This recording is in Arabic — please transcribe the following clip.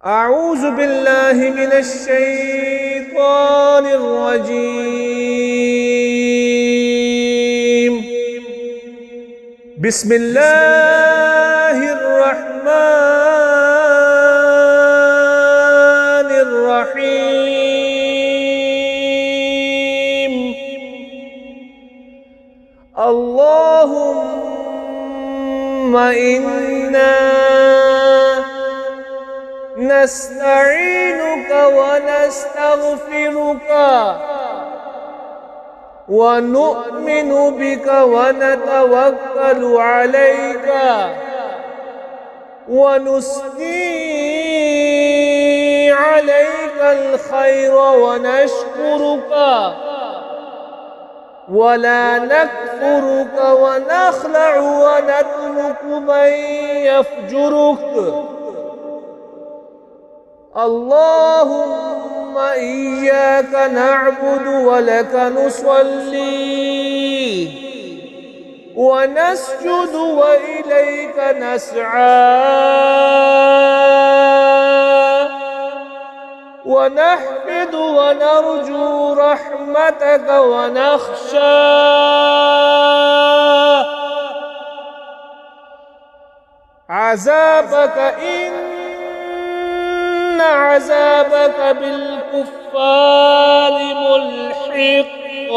أعوذ بالله من الشيطان الرجيم. بسم الله الرحمن الرحيم. اللهم إنا نستعينك ونستغفرك ونؤمن بك ونتوكل عليك ونثني عليك الخير ونشكرك ولا نكفرك ونخلع ونترك من يفجرك. اللهم إياك نعبد ولك نصلي ونسجد وإليك نسعى ونحمد ونرجو رحمتك ونخشى عذابك إن عذابك بالكفار ملحق.